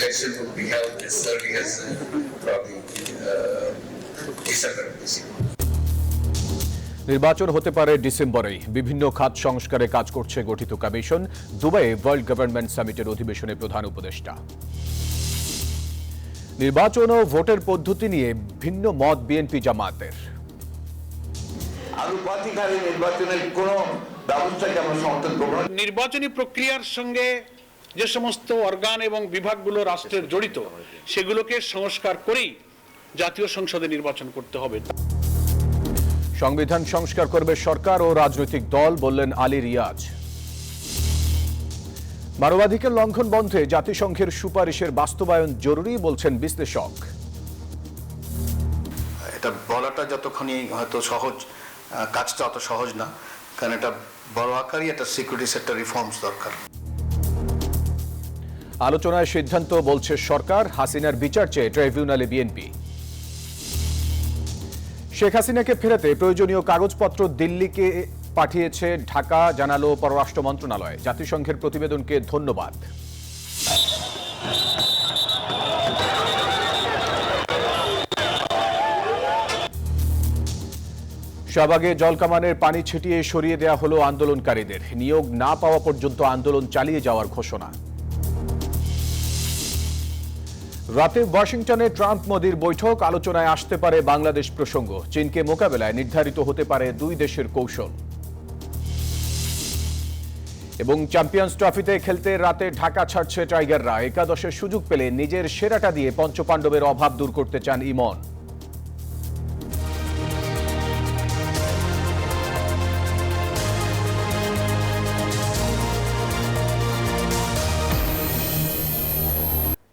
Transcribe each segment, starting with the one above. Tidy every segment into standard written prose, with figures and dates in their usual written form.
election would be held as early as probably December this year. নির্বাচন হতে পারে ডিসেম্বরেই। বিভিন্ন খাত সংস্কারে কাজ করছে গঠিত কমিশন। দুবাইয়ে ওয়ার্ল্ড গভর্নমেন্ট সামিটের অধিবেশনে প্রধান উপদেষ্টা। নির্বাচন ও ভোটের পদ্ধতি নিয়ে ভিন্ন মত বিএনপি জামায়াতের। আনুপাতিকভাবে নির্বাচনের কোনো ব্যবস্থাকে আমরা সমর্থন করব না। নির্বাচনী প্রক্রিয়ার সঙ্গে যে সমস্ত অর্গান এবং বিভাগগুলো রাষ্ট্রের জড়িত সেগুলোকে সংস্কার করেই জাতীয় সংসদে নির্বাচন করতে হবে। সংবিধান সংস্কার করবে সরকার ও রাজনৈতিক দল, বললেন আলী রিয়াজ। মানবাধিকার লঙ্ঘন বন্ধে জাতিসংঘের সুপারিশের বাস্তবায়ন জরুরি, বলছেন বিশ্লেষক। এটা বলাটা যতক্ষণই হয়তো সহজ, কাজটা অত সহজ না, কারণ এটা বড় আকারই একটা সিকিউরিটি সেক্টর রিফর্মস দরকার। আলোচনায় সিদ্ধান্ত, বলছে সরকার। হাসিনার বিচার চেয়ে ট্রাইব্যুনালে বিএনপি। শেখ হাসিনাকে ফেরাতে প্রয়োজনীয় কাগজপত্র দিল্লিকে পাঠিয়েছে ঢাকা, জানালো পররাষ্ট্র মন্ত্রণালয়। জাতিসংঘের প্রতিবেদনকে ধন্যবাদ। শাহবাগে জলকামানের পানি ছিটিয়ে সরিয়ে দেওয়া হলো আন্দোলনকারীদের। নিয়োগ না পাওয়া পর্যন্ত আন্দোলন চালিয়ে যাওয়ার ঘোষণা। রাতে ওয়াশিংটনে ট্রাম্প মোদির বৈঠক। আলোচনায় আসতে পারে বাংলাদেশ প্রসঙ্গ। চীনকে মোকাবেলায় নির্ধারিত হতে পারে দুই দেশের কৌশল। এবং চ্যাম্পিয়ন্স ট্রফিতে খেলতে রাতে ঢাকা ছাড়ছে টাইগাররা। একাদশের সুযোগ পেলে নিজের সেরাটা দিয়ে পঞ্চপাণ্ডবের অভাব দূর করতে চান ইমন।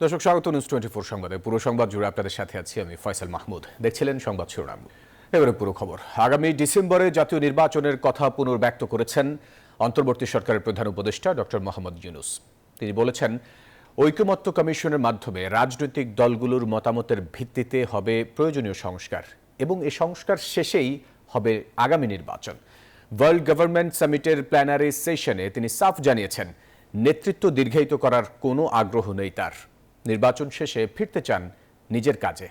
দর্শক, স্বাগত নিউজ 24 সংবাদে। পুরো সংবাদ জুড়ে আপনাদের সাথে আছি আমি ফয়সাল মাহমুদ। দেখছিলেন সংবাদ শিরোনাম, এবারে পুরো খবর। আগামী ডিসেম্বরে জাতীয় নির্বাচনের কথা পুনর্ব্যক্ত করেছেন অন্তর্বর্তী সরকারের প্রধান উপদেষ্টা ডক্টর মোহাম্মদ ইউনূস। তিনি বলেছেন, ঐকমত্য কমিশনের মাধ্যমে রাজনৈতিক দলগুলোর মতামতের ভিত্তিতে হবে প্রয়োজনীয় সংস্কার এবং এই সংস্কার শেষেই হবে আগামী নির্বাচন। ওয়ার্ল্ড গভর্নমেন্ট সামিটের প্ল্যানারি সেশনে তিনি সাফ জানিয়েছেন, নেতৃত্ব দীর্ঘায়িত করার কোনো আগ্রহ নেই তার। নির্বাচন শেষে ফিরতে চান নিজের কাজে।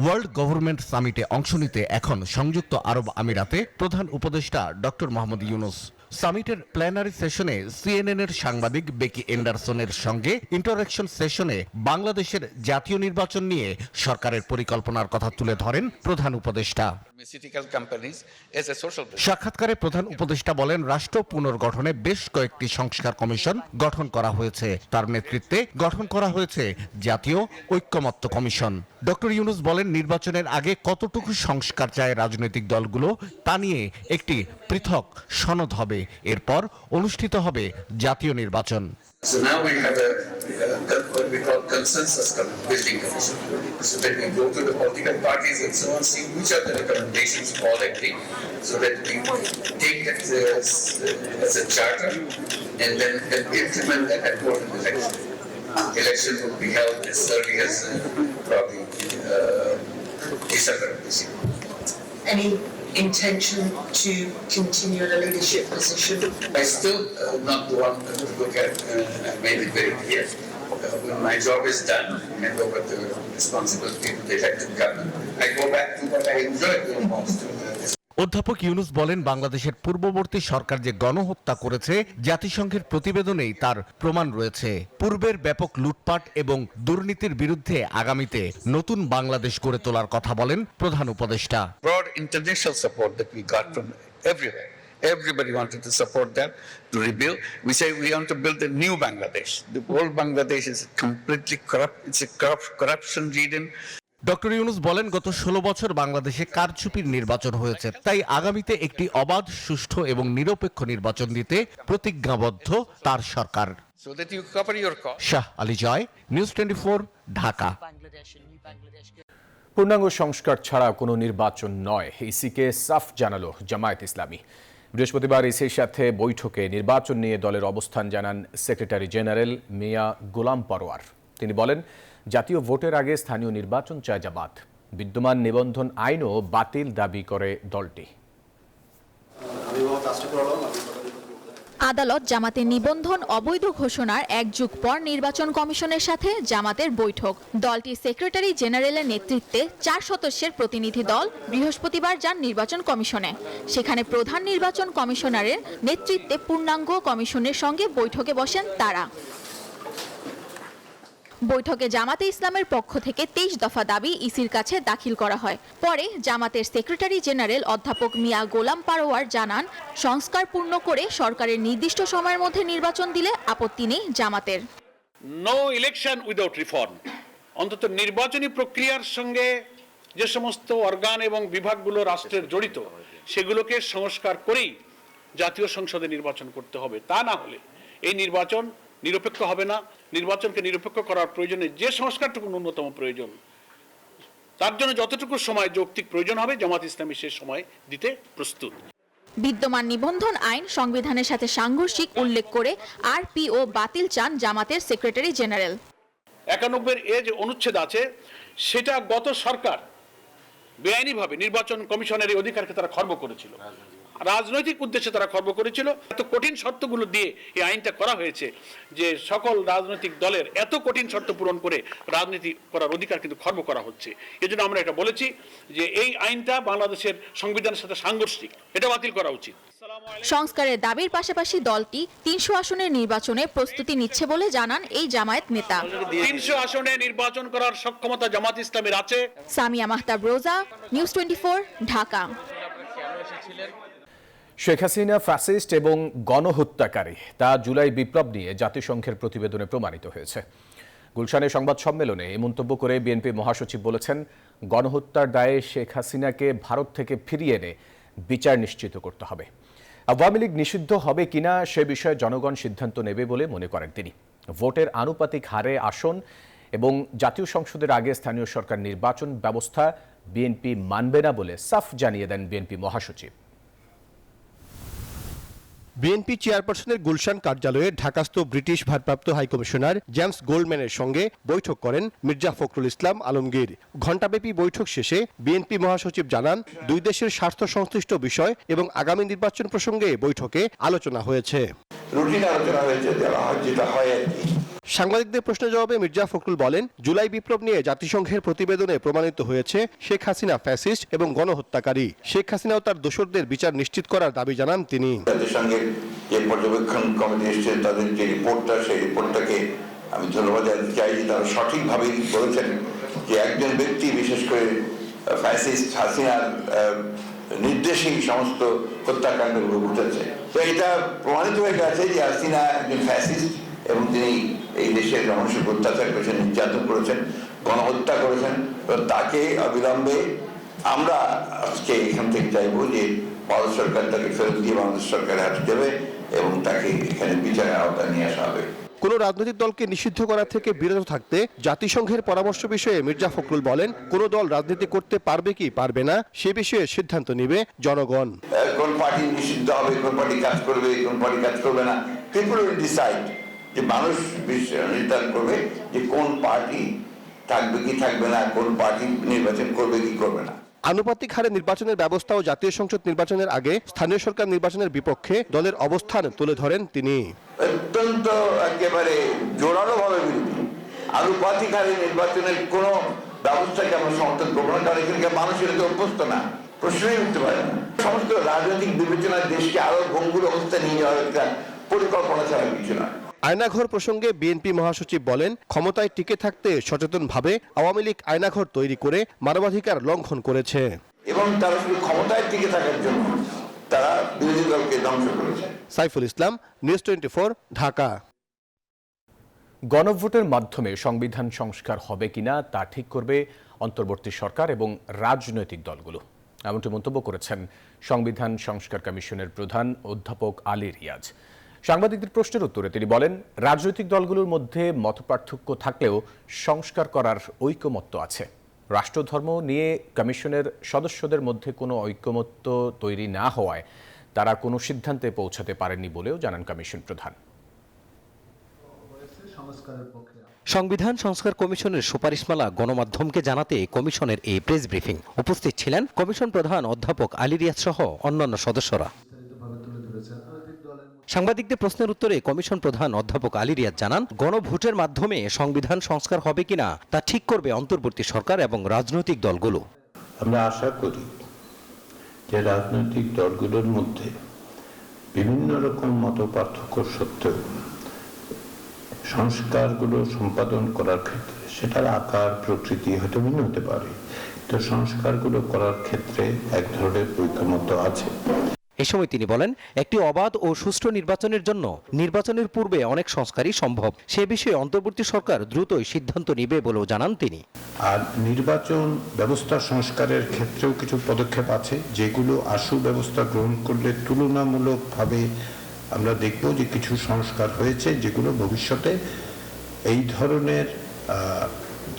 ওয়ার্ল্ড গভর্নমেন্ট সামিটে অংশ নিতে এখন সংযুক্ত আরব আমিরাতে প্রধান উপদেষ্টা ডক্টর মোহাম্মদ ইউনূস। সামিটের প্ল্যানারি সেশনে সিএনএন-এর সাংবাদিক বেকি এন্ডারসনের সঙ্গে ইন্টারঅ্যাকশন সেশনে বাংলাদেশের জাতীয় নির্বাচন নিয়ে সরকারের পরিকল্পনার কথা তুলে ধরেন প্রধান উপদেষ্টা। সাক্ষাৎকারে প্রধান উপদেষ্টা বলেন, রাষ্ট্র পুনর্গঠনে বেশ কয়েকটি সংস্কার কমিশন গঠন করা হয়েছে। তার নেতৃত্বে গঠন করা হয়েছে জাতীয় ঐকমত্য কমিশন। ডক্টর ইউনূস বলেন, নির্বাচনের আগে কতটুকু সংস্কার চায় রাজনৈতিক দলগুলো তা নিয়ে একটি পৃথক সনদ হবে। এরপর অনুষ্ঠিত হবে জাতীয় নির্বাচন। So now we have what we call consensus building commission. So that we go to the political parties and so on, see which are the recommendations all agree, so that we take it as a charter and then implement that at board election. Election will be held as early as probably December this year. Any intention to continue in a leadership position? I still not the one to look at. I made it very clear. When my job is done, hand over the responsibility to the elected government, I go back to what I enjoy doing most. অধ্যাপক ইউনূস বলেন, বাংলাদেশের পূর্ববর্তী সরকার যে গণহত্যা করেছে জাতিসংঘের প্রতিবেদনেই তার প্রমাণ রয়েছে। পূর্বের ব্যাপক লুটপাট এবং দুর্নীতির বিরুদ্ধে আগামীতে নতুন বাংলাদেশ গড়ে তোলার কথা বলেন প্রধান উপদেষ্টা। Broad international support that we got from everywhere. Everybody wanted to support that to rebuild. We say we want to build a new Bangladesh. The old Bangladesh is completely corrupt. It's a corruption-ridden. Doctor Yunus বলেন, গত 16 বছর বাংলাদেশে কারচুপির নির্বাচন হয়েছে, তাই আগামীতে একটি অবাধ, সুষ্ঠু এবং নিরপেক্ষ নির্বাচন দিতে প্রতিজ্ঞাবদ্ধ তার সরকার। শাহ আলী জয়, নিউজ 24, ঢাকা। পূর্ণাঙ্গ সংস্কার ছাড়া কোনো নির্বাচন নয়, ইসিকে সাফ জানালো জামায়াত ইসলামী। বৃহস্পতিবার ইসির সাথে বৈঠকে নির্বাচন নিয়ে দলের অবস্থান জানান সেক্রেটারি জেনারেল মিয়া গোলাম পরোয়ার। তিনি বলেন, জাতীয় ভোটের আগে স্থানীয় নির্বাচন চায় জামাত। বিদ্যমান নিবন্ধন আইনও বাতিল দাবি করে দলটি। আদালত জামাতের নিবন্ধন অবৈধ ঘোষণার এক যুগ পর নির্বাচন কমিশনের সাথে জামাতের বৈঠক। দলটির সেক্রেটারি জেনারেলের নেতৃত্বে 4 সদস্যের প্রতিনিধি দল বৃহস্পতিবার যান নির্বাচন কমিশনে। সেখানে প্রধান নির্বাচন কমিশনারের নেতৃত্বে পূর্ণাঙ্গ কমিশনের সঙ্গে বৈঠকে বসেন তারা। বৈঠকে জামাতে ইসলামের পক্ষ থেকে 23 দফা দাবি ইসির কাছে দাখিল করা হয়। পরে জামাতের সেক্রেটারি জেনারেল অধ্যাপক মিয়া গোলাম পারোয়ার জানান, সংস্কার পূর্ণ করে সরকারের নির্দিষ্ট সময়ের মধ্যে নির্বাচন দিলে আপত্তি নেই জামাতের। No election without reform. অন্তত নির্বাচনী প্রক্রিয়ার সঙ্গে যে সমস্ত অর্গান এবং বিভাগগুলো রাষ্ট্রের জড়িত সেগুলোকে সংস্কার করেই জাতীয় সংসদে নির্বাচন করতে হবে। তা না হলে এই নির্বাচন নিরপেক্ষ হবে না। নির্বাচনকে নিরপেক্ষ করার প্রয়োজনে যে সংস্কারটুকু ন্যূনতম প্রয়োজন, তার জন্য যতটুকু সময় যৌক্তিক প্রয়োজন হবে জামাত ইসলামী সে সময় দিতে প্রস্তুত। বিদ্যমান নিবন্ধন আইন সংবিধানের সাথে সাংঘর্ষিক উল্লেখ করে আরপিও বাতিল চান জামাতের সেক্রেটারি জেনারেল। 91 যে অনুচ্ছেদ আছে সেটা গত সরকার বেআইনিভাবে নির্বাচন কমিশনের এই অধিকারকে তারা খর্ব করেছিল, রাজনৈতিক উদ্দেশ্যে তারা খর্ব করেছিল। এত কঠিন শর্তগুলো দিয়ে এই আইনটা করা হয়েছে যে সকল রাজনৈতিক দলের এত কঠিন শর্ত পূরণ করে রাজনীতি করার অধিকার কিন্তু খর্ব করা হচ্ছে। এজন্য আমরা এটা বলেছি যে এই আইনটা বাংলাদেশের সংবিধানের সাথে সাংঘর্ষিক, এটা বাতিল করা উচিত। সংস্কারের দাবির পাশাপাশি দলটি 300 আসনের নির্বাচনে প্রস্তুতি নিচ্ছে বলে জানান এই জামায়াত নেতা। 300 আসনে নির্বাচন করার সক্ষমতা জামাত ইসলামের আছে। সামিয়া মাহতাব রোজা, নিউজ 24, ঢাকা। শেখ হাসিনা ফ্যাসিস্ট এবং গণহত্যাকারী, তা জুলাই বিপ্লব নিয়ে জাতিসংঘের প্রতিবেদনে প্রমাণিত হয়েছে। গুলশানে সংবাদ সম্মেলনে এই মন্তব্য করে বিএনপি মহাসচিব বলেছেন, গণহত্যার দায়ে শেখ হাসিনাকে ভারত থেকে ফিরিয়ে এনে বিচার নিশ্চিত করতে হবে। আওয়ামী লীগ নিষিদ্ধ হবে কিনা সে বিষয়ে জনগণ সিদ্ধান্ত নেবে বলে মনে করেন তিনি। ভোটের আনুপাতিক হারে আসন এবং জাতীয় সংসদের আগে স্থানীয় সরকার নির্বাচন ব্যবস্থা বিএনপি মানবে না বলে সাফ জানিয়ে দেন বিএনপি মহাসচিব। বিএনপি চেয়ারপারসনের গুলশান কার্যালয়ে ঢাকাস্থ ব্রিটিশ ভারপ্রাপ্ত হাইকমিশনার জেমস গোল্ডম্যানের সঙ্গে বৈঠক করেন মির্জা ফখরুল ইসলাম আলমগীর। ঘণ্টাব্যাপী বৈঠক শেষে বিএনপি মহাসচিব জানান, দুই দেশের স্বার্থ সংশ্লিষ্ট বিষয় এবং আগামী নির্বাচন প্রসঙ্গে বৈঠকে আলোচনা হয়েছে। সাংবাদিকদের প্রশ্নের জবাবে মির্জা ফখরুল বলেন, জুলাই বিপ্লব নিয়ে জাতিসংঘের প্রতিবেদনে প্রমাণিত হয়েছে শেখ হাসিনা ফ্যাসিস্ট এবং গণহত্যাকারী। শেখ হাসিনা ও তার দোসরদের বিচার নিশ্চিত করার দাবি জানান তিনি। জাতিসংঘের যে পর্যবেক্ষণ কমিটি এসেছে তাদের যে রিপোর্টটা, সেই রিপোর্টটাকে আমি ধন্যবাদ জানাতে চাই যে তারা সঠিকভাবেই বলেছেন যে একজন ব্যক্তি, বিশেষ করে ফ্যাসিস্ট হাসিনার নির্দেশেই সমস্ত হত্যাকাণ্ডগুলো ঘটেছে। তো এটা প্রমাণিত হয়ে গেছে যে হাসিনা একজন ফ্যাসিস্ট এবং তিনি এই দেশের মানুষের অত্যাচার করেছেন, নির্যাতন করেছেন, গণহত্যা করেছেন। তো তাকে অবিলম্বে আমরা আজকে এখান থেকে চাইবো যে ভারত সরকার তাকে ফেরত দিয়ে বাংলাদেশ সরকারের হাতে দেবে এবং তাকে এখানে বিচারের আওতায় নিয়ে আসা হবে। কোন রাজনৈতিক দলকে নিষিদ্ধ করা থেকে বিরত থাকতে জাতিসংঘের পরামর্শ বিষয়ে মির্জা ফখরুল বলেন, কোন দল রাজনীতি করতে পারবে কি পারবে না সে বিষয়ে সিদ্ধান্ত নেবে জনগণ। কোন পার্টি নিষিদ্ধ হবে, কোন পার্টি কাজ করবে, কোন পার্টি কাজ করবে না, পিপল উইল ডিসাইড। যে মানুষ নির্ধারণ করবে যে কোন পার্টি থাকবে কি থাকবে না, কোন পার্টি নির্বাচন করবে কি করবে না। আনুপাতিক হারে নির্বাচনের ব্যবস্থা ও জাতীয় সংসদ নির্বাচনের আগে স্থানীয় সরকার নির্বাচনের বিপক্ষে দলের অবস্থান তুলে ধরেন তিনি। অত্যন্ত একেবারে জোরালো ভাবে বিরোধী। আনুপাতিক হারে নির্বাচনের কোন ব্যবস্থাকে আমরা সমর্থন করবো না, কারণ এখানকার মানুষ এটা অভ্যস্ত না, প্রশ্নই উঠতে পারে না। সমস্ত রাজনৈতিক বিবেচনায় দেশকে আরো ভঙ্গুর অবস্থা নিয়ে যাওয়ার একটা পরিকল্পনা ছাড়া কিছু নয়। আয়নাঘর প্রসঙ্গে বিএনপি মহাসচিব বলেন, ক্ষমতায় টিকে থাকতে সচেতনভাবে আওয়ামী লীগ আয়নাঘর তৈরি করে মানবাধিকার লঙ্ঘন করেছে এবং তারা শুধু ক্ষমতায় টিকে থাকার জন্য তারা বিরোধী দলকে ধ্বংস করেছে। সাইফুল ইসলাম, নিউজ 24, ঢাকা। গণভোটের মাধ্যমে সংবিধান সংস্কার হবে কিনা তা ঠিক করবে অন্তর্বর্তী সরকার এবং রাজনৈতিক দলগুলো, এমনটি মন্তব্য করেছেন সংবিধান সংস্কার কমিশনের প্রধান অধ্যাপক আলী রিয়াজ। সাংবাদিকদের প্রশ্নের উত্তরে তিনি বলেন, রাজনৈতিক দলগুলোর মধ্যে মতপার্থক্য থাকলেও সংস্কার করার ঐকমত্য আছে। রাষ্ট্রধর্ম নিয়ে কমিশনের সদস্যদের মধ্যে কোনো ঐকমত্য তৈরি না হওয়ায় তারা কোনো সিদ্ধান্তে পৌঁছাতে পারেননি বলেও জানান কমিশন প্রধান। সংবিধান সংস্কার কমিশনের সুপারিশমালা গণমাধ্যমকে জানাতে কমিশনের এই প্রেস ব্রিফিং। উপস্থিত ছিলেন কমিশন প্রধান অধ্যাপক আলী রিয়াজ সহ অন্যান্য সদস্যরা। সাংবাদিকদের প্রশ্নের উত্তরে কমিশন প্রধান অধ্যাপক আলী রিয়াদ জানান, গণভোটের মাধ্যমে সংবিধান সংস্কার হবে কিনা তা ঠিক করবে অন্তর্বর্তী সরকার এবং রাজনৈতিক দলগুলো। আমরা আশা করি যে রাজনৈতিক দলগুলোর মধ্যে বিভিন্ন রকম মত পার্থক্য সত্ত্বেও সংস্কারগুলো সম্পাদন করার ক্ষেত্রে সেটার আকার প্রকৃতি হয়তো ভিন্ন হতে পারে, তো সংস্কারগুলো করার ক্ষেত্রে এক ধরনের ঐকমত্য আছে। এ সময় তিনি বলেন, একটি অবাধ ও সুষ্ঠু নির্বাচনের জন্য নির্বাচনের পূর্বে অনেক সংস্কারই সম্ভব। সে বিষয়ে অন্তর্বর্তী সরকার দ্রুতই সিদ্ধান্ত নেবে বলেও জানান তিনি। আর নির্বাচন ব্যবস্থা সংস্কারের ক্ষেত্রেও কিছু পদক্ষেপ আছে যেগুলো আশু ব্যবস্থা গ্রহণ করলে তুলনামূলকভাবে আমরা দেখব যে কিছু সংস্কার হয়েছে যেগুলো ভবিষ্যতে এই ধরনের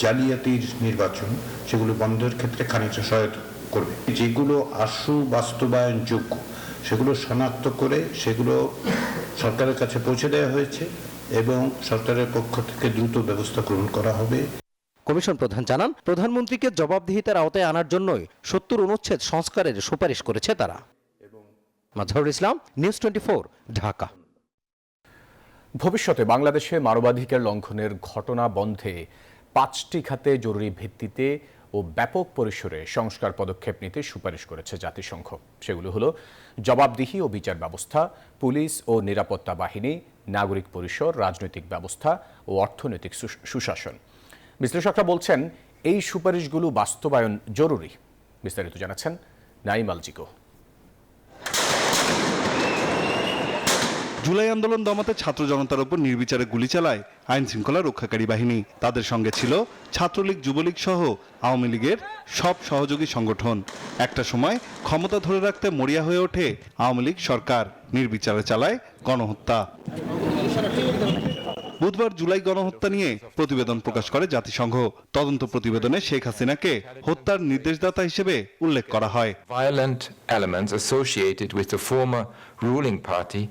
জালিয়াতির নির্বাচন সেগুলো বন্ধের ক্ষেত্রে খানিকটা সহায়তা করবে। যেগুলো আশু বাস্তবায়নযোগ্য সেগুলো শনাক্ত করে সেগুলো সরকারের কাছে পৌঁছে দেওয়া হয়েছে এবং সরকারের পক্ষ থেকে দ্রুত ব্যবস্থা গ্রহণ করা হবে। কমিশন প্রধান জানান, প্রধানমন্ত্রীকে জবাবদিহিতার আওতায় আনার জন্যই ৭০ অনুচ্ছেদ সংস্কারের সুপারিশ করেছে তারা। মাজহারুল ইসলাম, নিউজ 24, ঢাকা। ভবিষ্যতে বাংলাদেশে মানবাধিকার লঙ্ঘনের ঘটনা বন্ধে 5টি খাতে জরুরি ভিত্তিতে ও ব্যাপক পরিসরে সংস্কার পদক্ষেপ নিতে সুপারিশ করেছে জাতিসংঘ। সেগুলো হলো জবাবদিহি ও বিচার ব্যবস্থা, পুলিশ ও নিরাপত্তা বাহিনী, নাগরিক পরিসর, রাজনৈতিক ব্যবস্থা ও অর্থনৈতিক সুশাসন। বিশ্লেষকরা বলছেন এই সুপারিশগুলো বাস্তবায়ন জরুরি। বিস্তারিত জানাচ্ছেন নাইম আলজিকো। জুলাই আন্দোলন দমাতে ছাত্র জনতার উপর নির্বিচারে গুলি চালায় আইন শৃঙ্খলা রক্ষাকারী বাহিনী। তাদের সঙ্গে ছিল ছাত্রলীগ, যুবলীগ সহ আওয়ামী লীগের সব সহযোগী সংগঠন। একটা সময় ক্ষমতা ধরে রাখতে মরিয়া হয়ে ওঠে আওয়ামী লীগ সরকার, নির্বিচারে চালায় গণহত্যা। বুধবার জুলাই গণহত্যা নিয়ে প্রতিবেদন প্রকাশ করে জাতিসংঘ। তদন্ত প্রতিবেদনে শেখ হাসিনাকে হত্যার নির্দেশদাতা হিসেবে উল্লেখ করা হয়। Violent elements associated with the former ruling party.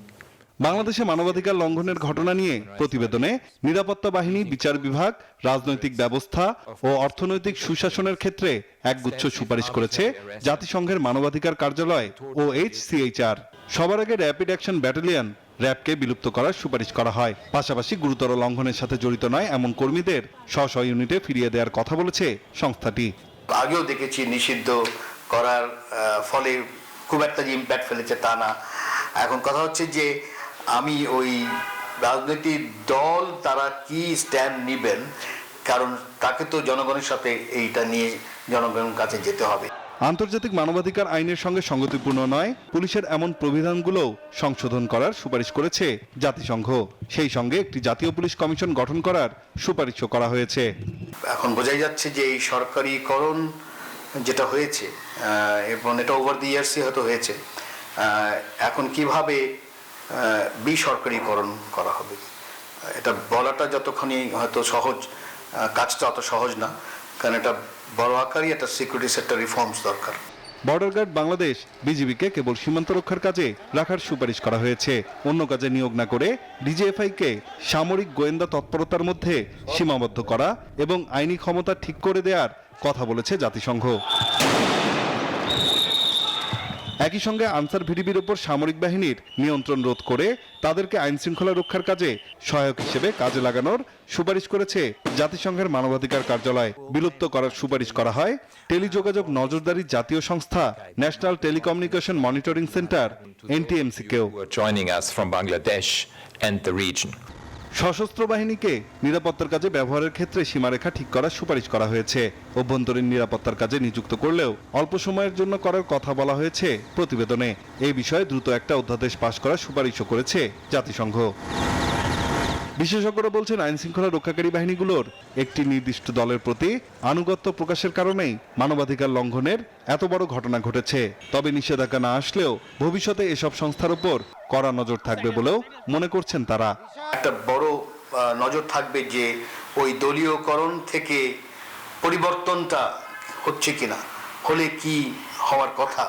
বাংলাদেশে মানবাধিকার লঙ্ঘনের ঘটনা নিয়ে প্রতিবেদনে নিরাপত্তা বাহিনী, বিচার বিভাগ, রাজনৈতিক ব্যবস্থা ও অর্থনৈতিক সুশাসনের ক্ষেত্রে একগুচ্ছ সুপারিশ করেছে জাতিসংঘের মানবাধিকার কার্যালয় ও HCHR। সবার আগে র্যাপিড অ্যাকশন ব্যাটালিয়ন র্যাবকে বিলুপ্ত করার সুপারিশ করা হয়। পাশাপাশি গুরুতর লঙ্ঘনের সাথে জড়িত নয় এমন কর্মীদের স্ব ইউনিটে ফিরিয়ে দেওয়ার কথা বলেছে সংস্থাটি। আগেও দেখেছি নিষিদ্ধ করার ফলে খুব একটা যে ইম্প্যাক্ট ফেলেছে তা না। এখন কথা হচ্ছে যে আমি ওই রাজনৈতিক দল তারা কি স্ট্যান্ড নেবেন, কারণ তাকে তো জনগণের সাথে এইটা নিয়ে জনগণের কাছে যেতে হবে। আন্তর্জাতিক মানবাধিকার আইনের সঙ্গে সঙ্গতিপূর্ণ নয় পুলিশের এমন প্রবিধানগুলো সংশোধন করার সুপারিশ করেছে জাতিসংঘ। সেই সঙ্গে একটি জাতীয় পুলিশ কমিশন গঠন করার সুপারিশও করা হয়েছে। এখন বোঝাই যাচ্ছে যে এই সরকারিকরণ যেটা হয়েছে এবং এটা ওভার দি ইয়ার্সই হয়তো হয়েছে, এখন কিভাবে বেসরকারিকরণ করা হবে এটা বলাটা যতক্ষণই হয়তো সহজ, কাজটা অত সহজ না, কারণ এটা বড় আকারই একটা সিকিউরিটি সেক্টর রিফর্মস দরকার। বর্ডার গার্ড বাংলাদেশ বিজিবিকে কেবল সীমান্ত রক্ষার কাজে রাখার সুপারিশ করা হয়েছে। অন্য কাজে নিয়োগ না করে ডিজিএফআইকে সামরিক গোয়েন্দা তৎপরতার মধ্যে সীমাবদ্ধ করা এবং আইনি ক্ষমতা ঠিক করে দেওয়ার কথা বলেছে জাতিসংঘ। একই সঙ্গে আনসার ভিডিপির উপর সামরিক বাহিনীর নিয়ন্ত্রণ রোধ করে তাদেরকে আইন শৃঙ্খলা রক্ষার কাজে সহায়ক হিসেবে কাজে লাগানোর সুপারিশ করেছে জাতিসংঘের মানবাধিকার কার্যালয়। বিলুপ্ত করার সুপারিশ করা হয় টেলিযোগাযোগ নজরদারি জাতীয় সংস্থা ন্যাশনাল টেলিকমিউনিকেশন মনিটরিং সেন্টার NTMC-কেও। সশস্ত্র বাহিনীকে নিরাপত্তার কাজে ব্যবহারের ক্ষেত্রে সীমারেখা ঠিক করার সুপারিশ করা হয়েছে। অভ্যন্তরীণ নিরাপত্তার কাজে নিযুক্ত করলেও অল্প সময়ের জন্য করার কথা বলা হয়েছে প্রতিবেদনে। এই বিষয়ে দ্রুত একটা অধ্যাদেশ পাশ করার সুপারিশও করেছে জাতিসংঘ। বিশেষজ্ঞরা বলছেন আইন শৃঙ্খলা রক্ষাকারী বাহিনীগুলোর একটি নির্দিষ্ট দলের প্রতি আনুগত্য প্রকাশের কারণেই মানবাধিকার লঙ্ঘনের এত বড় ঘটনা ঘটেছে। তবে নিষেধাজ্ঞা না আসলেও ভবিষ্যতে এসব সংস্থার উপর কড়া নজর থাকবে বলেও মনে করছেন তারা। একটা বড় নজর থাকবে যে ওই দলীয়করণ থেকে পরিবর্তনটা হচ্ছে কিনা, হলে কি হওয়ার কথা।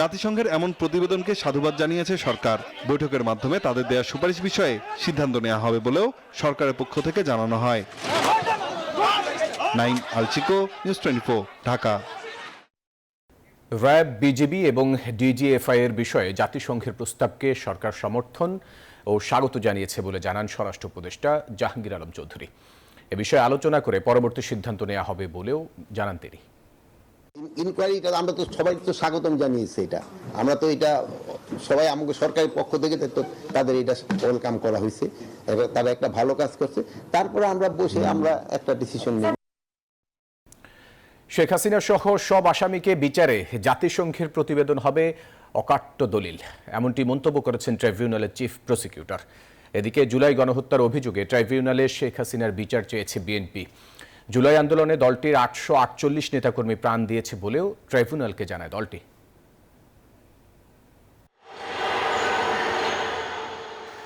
জাতিসংঘের এমন প্রতিবেদনকে সাধুবাদ জানিয়েছে সরকার। বৈঠকের মাধ্যমে তাদের দেয়া সুপারিশ বিষয়ে সিদ্ধান্ত নেওয়া হবে বলেও সরকারের পক্ষ থেকে জানানো হয়। নাইম আলচিকো, নিউজ 24, ঢাকা। র্যাব, বিজিবি এবং ডিজিএফআই এর বিষয়ে জাতিসংঘের প্রস্তাবকে সরকার সমর্থন ও স্বাগত জানিয়েছে বলে জানান স্বরাষ্ট্র উপদেষ্টা জাহাঙ্গীর আলম চৌধুরী। এ বিষয়ে আলোচনা করে পরবর্তী সিদ্ধান্ত নেওয়া হবে বলেও জানান তিনি। ইনকোয়ারিটা আমরা তো সবাই তো স্বাগতম জানিয়েছি, এটা আমরা তো এটা সবাই আমাকে সরকারের পক্ষ থেকে তো তাদের এটা ওয়েলকাম করা হয়েছে, তারা একটা ভালো কাজ করছে। তারপরে আমরা বসে আমরা একটা ডিসিশন নেব। শেখ হাসিনা সহ সব আসামিকে বিচারে জাতিসংঘের প্রতিবেদন হবে অকাট্য দলিল, এমনটি মন্তব্য করেছেন ট্রাইব্যুনালের চিফ প্রসিকিউটর। এদিকে জুলাই গণহত্যার অভিযোগে ট্রাইব্যুনালে শেখ হাসিনার বিচার চেয়েছে বিএনপি। জুলাই আন্দোলনে দলটির 848 নেতাকর্মী প্রাণ দিয়েছে বলেও ট্রাইব্যুনালকে জানায় দলটি।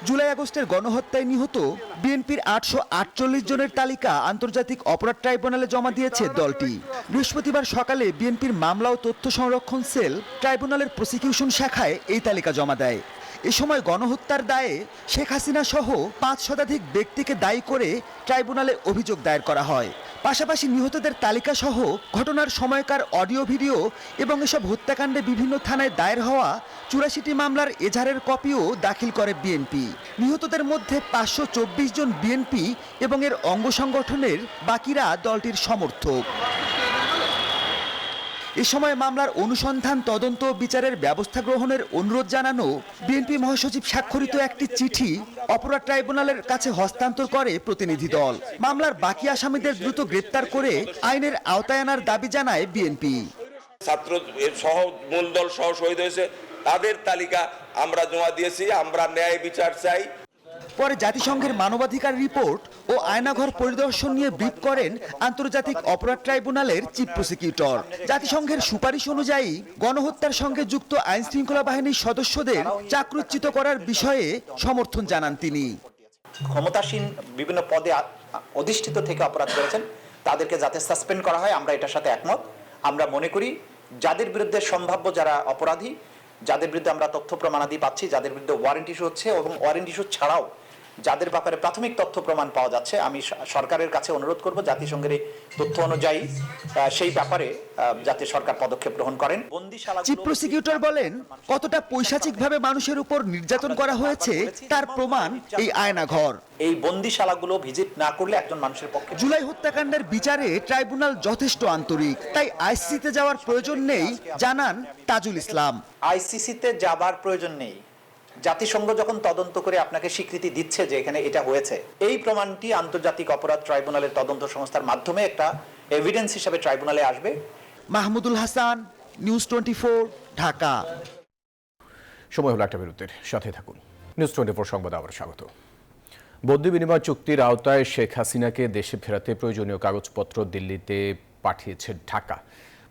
জুলাই আগস্টের গণহত্যায় নিহত বিএনপির 848 জনের তালিকা আন্তর্জাতিক অপরাধ ট্রাইব্যুনালে জমা দিয়েছে দলটি। বৃহস্পতিবার সকালে বিএনপির মামলা ও তথ্য সংরক্ষণ সেল ট্রাইব্যুনালের প্রসিকিউশন শাখায় এই তালিকা জমা দেয়। এ সময় গণহত্যার দায়ে শেখ হাসিনা সহ 5 শতাধিক ব্যক্তিকে দায়ী করে ট্রাইব্যুনালে অভিযোগ দায়ের করা হয়। পাশাপাশি নিহতদের তালিকা সহ ঘটনার সময়কার অডিও ভিডিও এবং এসব হত্যাকাণ্ডে বিভিন্ন থানায় দায়ের হওয়া 84টি মামলার এজাহারের কপিও দাখিল করে বিএনপি। নিহতদের মধ্যে 524 জন বিএনপি এবং এর অঙ্গ সংগঠনের, বাকিরা দলটির সমর্থক। এ সময় মামলার অনুসন্ধান, তদন্ত ও বিচারের ব্যবস্থা গ্রহণের অনুরোধ জানানো বিএনপি মহাসচিব স্বাক্ষরিত একটি চিঠি অপরাধ ট্রাইব্যুনালের কাছে হস্তান্তর করে প্রতিনিধি দল। মামলার বাকি আসামিদের দ্রুত গ্রেপ্তার করে আইনের আওতায় আনার দাবি জানায় বিএনপি। ছাত্র সহ মূল দল সহ শহীদ হয়েছে তাদের তালিকা আমরা জমা দিয়েছি, আমরা ন্যায় বিচার চাই। পরে জাতিসংঘের মানবাধিকার রিপোর্ট ও আয়নাঘর পরিদর্শন নিয়ে ব্রিফ করেন আন্তর্জাতিক অপরাধ ট্রাইব্যুনালের চিফ প্রসিকিউটর। জাতিসংঘের সুপারিশ অনুযায়ী গণহত্যার সঙ্গে যুক্ত আইন শৃঙ্খলা বাহিনীর সদস্যদের চাকরুচ্যুত করার বিষয়ে সমর্থন জানান তিনি। ক্ষমতাসীন বিভিন্ন পদে অধিষ্ঠিত থেকে অপরাধ করেছেন তাদেরকে যাতে সাসপেন্ড করা হয়, আমরা এটার সাথে একমত। আমরা মনে করি যাদের বিরুদ্ধে সম্ভাব্য যারা অপরাধী, যাদের বিরুদ্ধে আমরা তথ্য প্রমাণাদি পাচ্ছি, যাদের বিরুদ্ধে ওয়ারেন্ট ইস্যু হচ্ছে এবং ওয়ারেন্ট ইস্যু ছাড়াও যাদের ব্যাপারে প্রাথমিক তথ্য প্রমাণ পাওয়া যাচ্ছে, আমি সরকারের কাছে অনুরোধ করব জাতিসংঘের তথ্য অনুযায়ী সেই ব্যাপারে যাতে সরকার পদক্ষেপ গ্রহণ করেন। চিফ প্রসিকিউটর বলেন, কতটা পৈশাচিকভাবে মানুষের উপর নির্যাতন করা হয়েছে তার প্রমাণ এই আয়নাঘর। এই বন্দিশালাগুলো ভিজিট না করলে একজন মানুষের পক্ষে। জুলাই হত্যাকাণ্ডের বিচারে ট্রাইব্যুনাল যথেষ্ট আন্তরিক, তাই আইসিসিতে যাওয়ার প্রয়োজন নেই জানান তাজুল ইসলাম। আইসিসিতে যাবার প্রয়োজন নেই, জাতিসংঘ যখন তদন্ত করে আপনাকে স্বীকৃতি দিচ্ছে যে এখানে এটা হয়েছে, এই প্রমাণটি আন্তর্জাতিক অপরাধ ট্রাইব্যুনালের তদন্ত সংস্থার মাধ্যমে একটা এভিডেন্স হিসেবে ট্রাইব্যুনালে আসবে। মাহমুদুল হাসান, নিউজ 24, ঢাকা। সময় হলো একটা বিরতির, সাথে থাকুন। নিউজ 24 সংবাদে আবার স্বাগত। বন্দি বিনিময় চুক্তির আওতায় শেখ হাসিনাকে দেশে ফেরাতে প্রয়োজনীয় কাগজপত্র দিল্লিতে পাঠিয়েছে ঢাকা।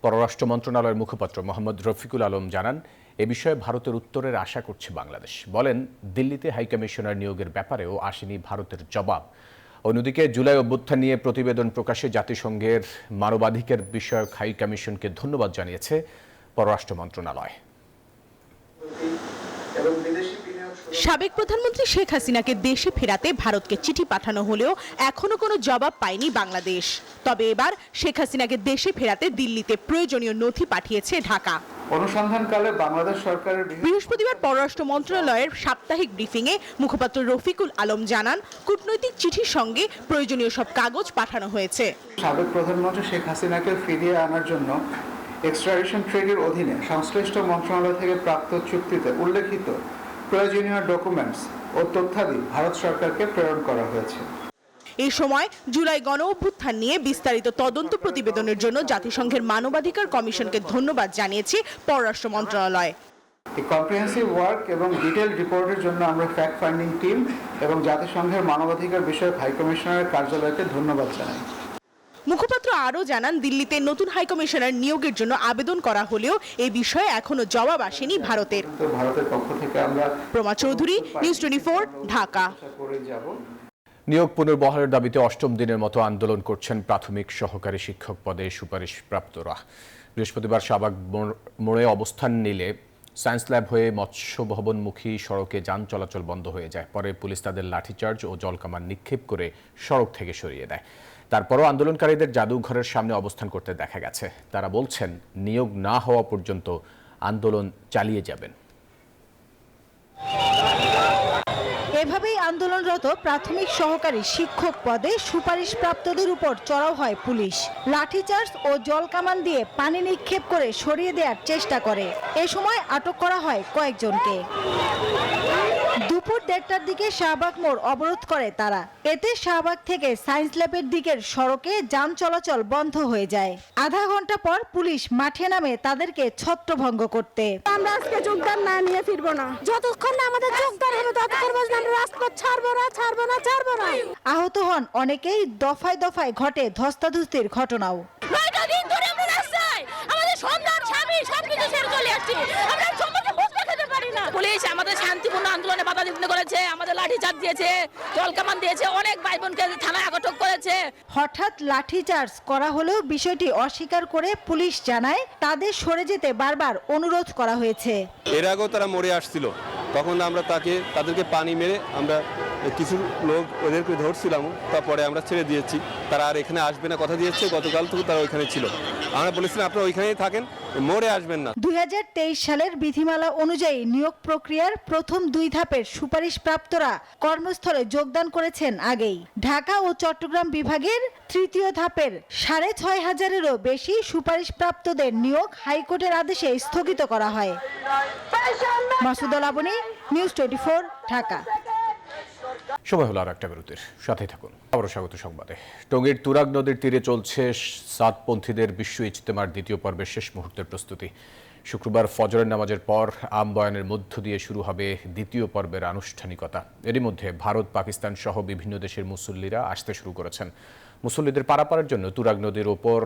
পররাষ্ট্র মন্ত্রণালয়ের মুখপাত্র মোহাম্মদ রফিকুল আলম জানান, এ বিষয়ে ভারতের উত্তরের আশা করছে বাংলাদেশ। বলেন, দিল্লিতে হাইকমিশনার নিয়োগের ব্যাপারেও আসেনি ভারতের জবাব। অন্যদিকে জুলাই অভ্যুত্থান নিয়ে প্রতিবেদন প্রকাশে জাতিসংঘের মানবাধিকার বিষয়ক হাই কমিশনকে ধন্যবাদ জানিয়েছে পররাষ্ট্র মন্ত্রণালয়। সাবেক প্রধানমন্ত্রী শেখ হাসিনাকে দেশে ফেরাতে ভারতকে চিঠি পাঠানো হলেও এখনো কোনো জবাব পায়নি বাংলাদেশ। তবে এবার শেখ হাসিনাকে দেশে ফেরাতে দিল্লিতে প্রয়োজনীয় নথি পাঠিয়েছে ঢাকা। অনুসন্ধানকালে বাংলাদেশ সরকারের বৃহস্পতিবার পররাষ্ট্র মন্ত্রণালয়ের সাপ্তাহিক ব্রিফিংয়ে মুখপাত্র রফিকুল আলম জানান, কূটনৈতিক চিঠির সঙ্গে প্রয়োজনীয় সব কাগজ পাঠানো হয়েছে। সাবেক প্রধানমন্ত্রী শেখ হাসিনাকে ফিরিয়ে আনার জন্য এক্সট্রাডিশন ট্রিটির অধীনে সংশ্লিষ্ট মন্ত্রণালয় থেকে প্রাপ্ত চুক্তিতে উল্লেখিত প্রয়োজনীয় ডকুমেন্টস ও তথ্যাদি ভারত সরকারকে প্রেরণ করা হয়েছে। এই সময় জুলাই গণ অভ্যুত্থান নিয়ে বিস্তারিত তদন্ত প্রতিবেদনের জন্য জাতিসংঘের মানবাধিকার কমিশনকে ধন্যবাদ জানিয়েছে পররাষ্ট্র মন্ত্রণালয়। এই কম্প্রিহেন্সিভ ওয়ার্ক এবং ডিটেইলড রিপোর্টের জন্য আমরা ফ্যাক্ট ফাইন্ডিং টিম এবং জাতিসংঘের মানবাধিকার বিষয়ক হাই কমিশনারের কার্যালয়কে ধন্যবাদ জানাই। মুখপাত্র আরও জানান, দিল্লিতে নতুন হাইকমিশনার নিয়োগের জন্য আবেদন করা হলেও এই বিষয়ে এখনো জবাব আসেনি ভারতের। ভারতের পক্ষ থেকে আমরা প্রমা চৌধুরী, নিউজ 24, ঢাকা। নিয়োগ পুনর্বহালের দাবিতে অষ্টম দিনের মতো আন্দোলন করছেন প্রাথমিক সহকারী শিক্ষক পদে সুপারিশপ্রাপ্তরা। বৃহস্পতিবার শাহবাগ মোড়ে অবস্থান নিলে সায়েন্স ল্যাব হয়ে মৎস্য ভবনমুখী সড়কে যান চলাচল বন্ধ হয়ে যায়। পরে পুলিশ তাদের লাঠিচার্জ ও জলকামান নিক্ষেপ করে সড়ক থেকে সরিয়ে দেয়। তারপরও আন্দোলনকারীদের জাদুঘরের সামনে অবস্থান করতে দেখা গেছে। তারা বলছেন, নিয়োগ না হওয়া পর্যন্ত আন্দোলন চালিয়ে যাবেন। এভাবেই আন্দোলনরত প্রাথমিক সহকারী শিক্ষক পদে সুপারিশপ্রাপ্তদের উপর চড়াও হয় পুলিশ। লাঠিচার্জ ও জল কামান দিয়ে পানি নিক্ষেপ করে সরিয়ে দেওয়ার চেষ্টা করে। এ সময় আটক করা হয় কয়েকজনকে। দুপুর 1:30টার দিকে শাহবাগ মোড় অবরোধ করে তারা। এতে শাহবাগ থেকে সায়েন্স ল্যাবের দিকের সড়কে যান চলাচল বন্ধ হয়ে যায়। আধা ঘন্টা পর পুলিশ মাঠে নামে তাদেরকে ছত্রভঙ্গ করতে। আমরা আজকে যোগদান না নিয়ে ফিরবো না, যতক্ষণ না আমাদের যোগদান হবে ততক্ষণ আমরা রাজপথ ছাড়বো না। আহত হন অনেকেই। দফায় দফায় ঘটে ধস্তাধস্তির ঘটনাও। পুলিশ আমাদের শান্তিপূর্ণ আন্দোলনে বাধা বিঘ্ন করেছে, আমাদের লাঠিচার্জ দিয়েছে, জলকামান দিয়েছে, অনেক ভাই বোনকে থানায় আটক করেছে। হঠাৎ লাঠিচার্জ করা হলেও বিষয়টি অস্বীকার করে পুলিশ জানায় তাদের সরে যেতে বারবার অনুরোধ করা হয়েছে। এর আগেও তারা মরে আসছিল, তখন আমরা তাদেরকে পানি মেরে আমরা কিছু লোক ওদেরকে ধরছিলাম, তারপরে আমরা ছেড়ে দিয়েছি। তারা আর এখানে আসবে না কথা দিয়েছে, গতকাল থেকে তারা ওইখানে ছিল। আমরা বলেছিলাম আপনারা ওইখানেই থাকেন, মোড়ে আসবেন না। 2023 সালের বিধিমালা অনুযায়ী নিয়োগ প্রক্রিয়ার প্রথম 2 ধাপের সুপারিশপ্রাপ্তরা কর্মস্থলে যোগদান করেছেন আগেই। ঢাকা ও চট্টগ্রাম বিভাগের তৃতীয় ধাপের 6500-এরও বেশি সুপারিশপ্রাপ্তদের নিয়োগ হাইকোর্টের আদেশে স্থগিত করা হয়। মাসুদুল আবনী, নিউজ 24, ঢাকা। সময় হলো আর একটা বিরতির, সাথেই থাকুন। আবারও স্বাগত সংবাদে। টঙ্গীর তুরাগ নদীর তীরে চলছে সাতপন্থীদের বিশ্ব ইজতেমার দ্বিতীয় পর্বের শেষ মুহূর্তের প্রস্তুতি। শুক্রবার ফজরের নামাজের পর আম বয়ানের মধ্য দিয়ে শুরু হবে দ্বিতীয় পর্বের আনুষ্ঠানিকতা। এরই মধ্যে ভারত, পাকিস্তান সহ বিভিন্ন দেশের মুসল্লিরা আসতে শুরু করেছেন। মুসল্লিদের পারাপারের জন্য তুরাগ নদীর ওপর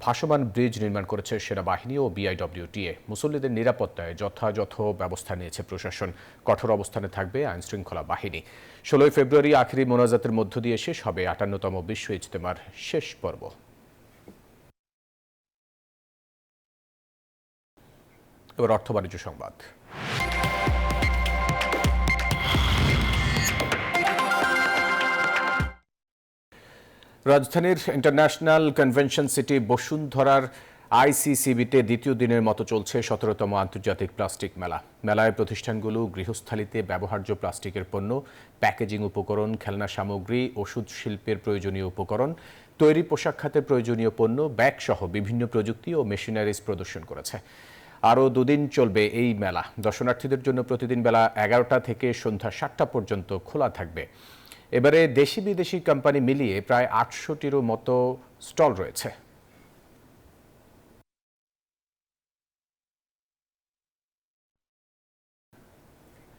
ভাসমান ব্রিজ নির্মাণ করেছে সেনাবাহিনী ও বিআইডব্লিউটিএ। মুসল্লিদের নিরাপত্তায় যথাযথ ব্যবস্থা নিয়েছে প্রশাসন। কঠোর অবস্থানে থাকবে আইনশৃঙ্খলা বাহিনী। 16 ফেব্রুয়ারি আখিরি মোনাজাতের মধ্য দিয়ে শেষ হবে 58তম বিশ্ব ইজতেমার শেষ পর্ব। এবার অর্থ বাণিজ্য সংবাদ। রাজধানীর ইন্টারন্যাশনাল কনভেনশন সিটি বসুন্ধরার আইসিসিবিতে দ্বিতীয় দিনের মতো চলছে 17তম আন্তর্জাতিক প্লাস্টিক মেলা। মেলায় প্রতিষ্ঠানগুলো গৃহস্থালিতে ব্যবহার্য প্লাস্টিকের পণ্য, প্যাকেজিং উপকরণ, খেলনা সামগ্রী, ওষুধ শিল্পের প্রয়োজনীয় উপকরণ, তৈরি পোশাক খাতের প্রয়োজনীয় পণ্য, ব্যাগ সহ বিভিন্ন প্রযুক্তি ও মেশিনারিজ প্রদর্শন করেছে। আরও 2 দিন চলবে এই মেলা। দর্শনার্থীদের জন্য প্রতিদিন বেলা 11টা থেকে সন্ধ্যা 7টা পর্যন্ত খোলা থাকবে। এবারে দেশি বিদেশি কোম্পানি মিলিয়ে প্রায় 800টিরও মতো স্টল রয়েছে।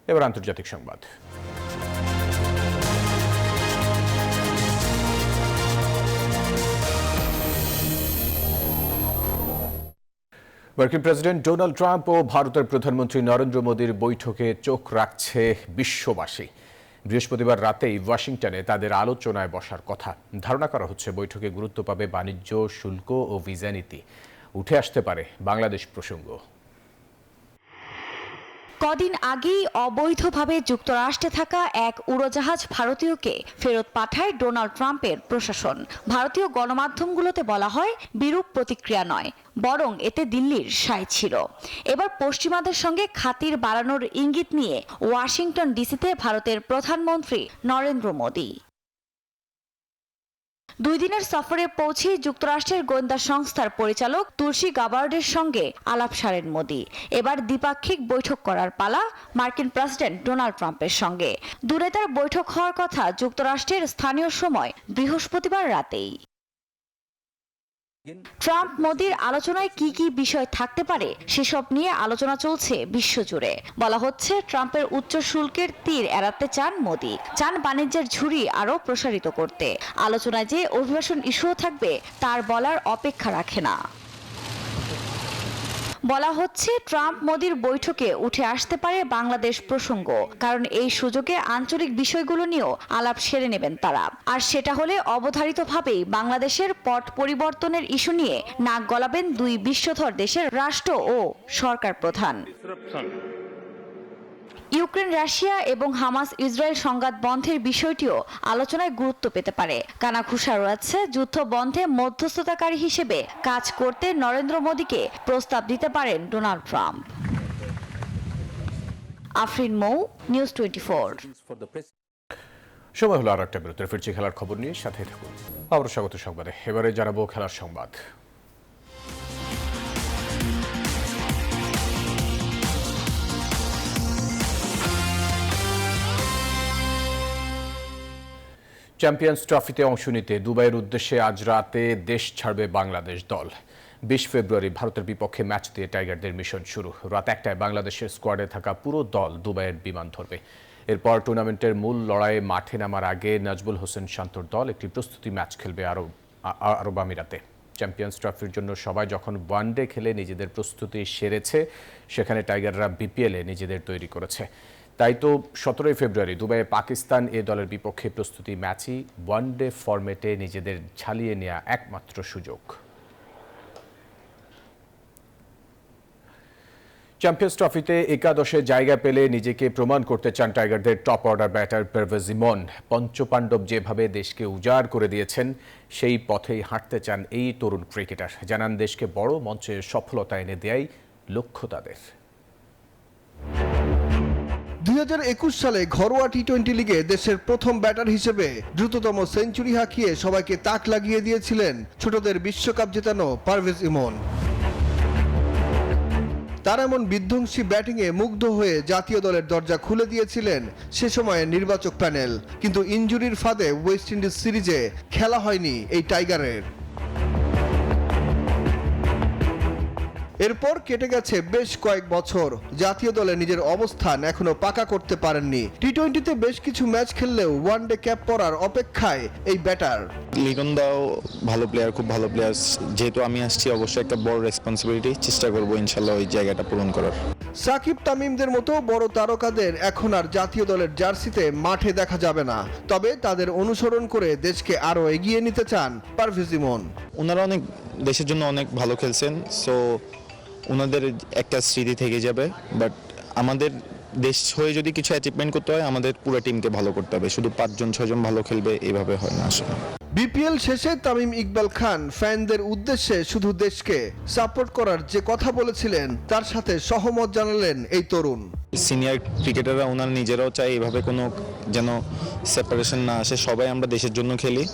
এবার আন্তর্জাতিক সংবাদ। মার্কিন প্রেসিডেন্ট ডোনাল্ড ট্রাম্প ও ভারতের প্রধানমন্ত্রী নরেন্দ্র মোদীর বৈঠকে চোখ রাখছে বিশ্ববাসী। বৃহস্পতিবার রাতেই ওয়াশিংটনে তাদের আলোচনায় বসার কথা। ধারণা করা হচ্ছে বৈঠকে গুরুত্ব পাবে বাণিজ্য, শুল্ক ও ভিসা নীতি। উঠে আসতে পারে বাংলাদেশ প্রসঙ্গ। কদিন আগেই অবৈধভাবে যুক্তরাষ্ট্রে থাকা এক উড়োজাহাজ ভারতীয়কে ফেরত পাঠায় ডোনাল্ড ট্রাম্পের প্রশাসন। ভারতীয় গণমাধ্যমগুলোতে বলা হয় বিরূপ প্রতিক্রিয়া নয়, বরং এতে দিল্লির সায় ছিল। এবার পশ্চিমাদের সঙ্গে খাতির বাড়ানোর ইঙ্গিত নিয়ে ওয়াশিংটন ডিসিতে ভারতের প্রধানমন্ত্রী নরেন্দ্র মোদী। 2 দিনের সফরে পৌঁছে যুক্তরাষ্ট্রের গোয়েন্দা সংস্থার পরিচালক তুলসী গাবার্ডের সঙ্গে আলাপ সারেন মোদী। এবার দ্বিপাক্ষিক বৈঠক করার পালা মার্কিন প্রেসিডেন্ট ডোনাল্ড ট্রাম্পের সঙ্গে। দূরে তার বৈঠক হওয়ার কথা যুক্তরাষ্ট্রের স্থানীয় সময় বৃহস্পতিবার রাতেই। ট্রাম্প মোদির আলোচনায় কি কি বিষয় থাকতে পারে সেসব নিয়ে আলোচনা চলছে বিশ্বজুড়ে। বলা হচ্ছে ট্রাম্পের উচ্চ শুল্কের তীর এড়াতে চান মোদি, চান বাণিজ্যের ঝুড়ি আরও প্রসারিত করতে। আলোচনায় যে অভিবাসন ইস্যুও থাকবে তার বলার অপেক্ষা রাখে না। বলা হচ্ছে ট্রাম্প মোদির বৈঠকে উঠে আসতে পারে বাংলাদেশ প্রসঙ্গ, কারণ এই সুযোগে আঞ্চলিক বিষয়গুলো নিয়েও আলাপ সেরে নেবেন তারা। আর সেটা হলে অবধারিতভাবেই বাংলাদেশের পট পরিবর্তনের ইস্যু নিয়ে নাক গলাবেন 2 বিশ্বধর দেশের রাষ্ট্র ও সরকার প্রধান। ইউক্রেন ইউক্রেন রাশিয়া এবং হামাস ইসরায়েল সংঘাত বন্ধের বিষয়টিও আলোচনায় গুরুত্ব পেতে পারে। কানাঘুষা রয়েছে যুদ্ধ বন্ধে মধ্যস্থতাকারী হিসেবে কাজ করতে নরেন্দ্র মোদীকে প্রস্তাব দিতে পারেন ডোনাল্ড ট্রাম্প। আফরিন মৌ, নিউজ 24। সময় হলো আর একটা বিরতির, ফিরছি খেলার খবর নিয়ে, সাথে থাকুন। আবার স্বাগত সংবাদে। এবারে জানাবো খেলার সংবাদ। চ্যাম্পিয়ন্স ট্রফিতে অংশ নিতে দুবাইয়ের উদ্দেশ্যে আজ রাতে দেশ ছাড়বে বাংলাদেশ দল। 20 ফেব্রুয়ারি ভারতের বিপক্ষে ম্যাচ দিয়ে টাইগারদের মিশন শুরু। রাত 1টায় বাংলাদেশের স্কোয়াডে থাকা পুরো দল দুবাইয়ের বিমান ধরবে। এরপর টুর্নামেন্টের মূল লড়াইয়ে মাঠে নামার আগে নাজবুল হোসেন শান্তর দল একটি প্রস্তুতি ম্যাচ খেলবে আরব আমিরাতে। চ্যাম্পিয়ন্স ট্রফির জন্য সবাই যখন ওয়ানডে খেলে নিজেদের প্রস্তুতি সেরেছে, সেখানে টাইগাররা বিপিএলে নিজেদের তৈরি করেছে। তাই তো 17 ফেব্রুয়ারি দুবাইয়ে পাকিস্তান এ দলের বিপক্ষে প্রস্তুতি ম্যাচই ওয়ানডে ফরম্যাটে নিজেদের ঝালিয়ে নেওয়া একমাত্র সুযোগ। চ্যাম্পিয়ন্স ট্রফিতে একাদশে জায়গা পেলে নিজেকে প্রমাণ করতে চান টাইগারদের টপ অর্ডার ব্যাটার পারভেজ ইমন। পঞ্চপাণ্ডব যেভাবে দেশকে উজাড় করে দিয়েছেন, সেই পথেই হাঁটতে চান এই তরুণ ক্রিকেটার। জানান, দেশকে বড় মঞ্চে সফলতা এনে দেয়াই লক্ষ্য তাদের। 2021 সালে ঘরোয়া টি-20 লিগে দেশের প্রথম ব্যাটার হিসেবে দ্রুততম সেঞ্চুরি হাঁকিয়ে সবাইকে তাক লাগিয়ে দিয়েছিলেন ছোটদের বিশ্বকাপ জেতানো পারভেজ ইমন। তার এমন বিধ্বংসী ব্যাটিংয়ে মুগ্ধ হয়ে জাতীয় দলের দরজা খুলে দিয়েছিলেন সে সময়ে নির্বাচক প্যানেল। কিন্তু ইনজুরির ফাঁদে ওয়েস্ট ইন্ডিজ সিরিজে খেলা হয়নি এই টাইগারের। এরপর কেটে গেছে বেশ কয়েক বছর। জাতীয় দলে নিজের অবস্থান এখনো পাকা করতে পারেননি। টি-20তে বেশ কিছু ম্যাচ খেললেও ওয়ানডে ক্যাপ পরার অপেক্ষায় এই ব্যাটার। লিটন দাও ভালো প্লেয়ার, খুব ভালো প্লেয়ার। যেহেতু আমি আসছি, অবশ্যই একটা বড় রেসপন্সিবিলিটি, চেষ্টা করবো ইনশাল্লাহ ওই জায়গাটা পূরণ করার। সাকিব তামিমদের মতো বড় তারকাদের এখন আর জাতীয় দলের জার্সিতে মাঠে দেখা যাবে না। তবে তাদের অনুসরণ করে দেশকে আরো এগিয়ে নিতে চান পারভেজ ইমন। ওনারা অনেক দেশের জন্য অনেক ভালো খেলছেন, সো ওনাদের একটা স্মৃতি থেকে যাবে। বাট আমাদের দেশ হয়ে যদি কিছু অ্যাচিভমেন্ট করতে হয়, আমাদের পুরো টিমকে ভালো করতে হবে। শুধু 5-6জন ভালো খেলবে এইভাবে হয় না আসলে। বিপিএল শেষে তামিম ইকবাল খান ফ্যানদের উদ্দেশ্যে শুধু দেশকে সাপোর্ট করার যে কথা বলেছিলেন, তার সাথে সহমত জানালেন এই তরুণ। সিনিয়র ক্রিকেটাররা ওনারা নিজেরাও চায় এভাবে কোনো যেন সেপারেশন না আসে, সবাই আমরা দেশের জন্য খেলি।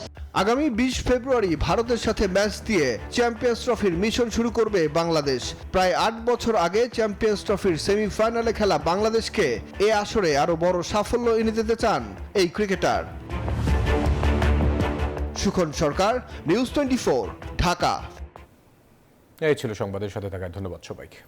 আগামী 20 ফেব্রুয়ারি ভারতের সাথে ম্যাচ দিয়ে চ্যাম্পিয়ন্স ট্রফির মিশন শুরু করবে বাংলাদেশ। প্রায় 8 বছর আগে চ্যাম্পিয়ন্স ট্রফির সেমিফাইনালে খেলা বাংলাদেশকে এ আসরে আরো বড় সাফল্য এনে দিতে চান এই ক্রিকেটার। সুখন সরকার, নিউজ 24, ঢাকা। এই ছিল সংবাদের সাথে থাকার ধন্যবাদ সবাইকে।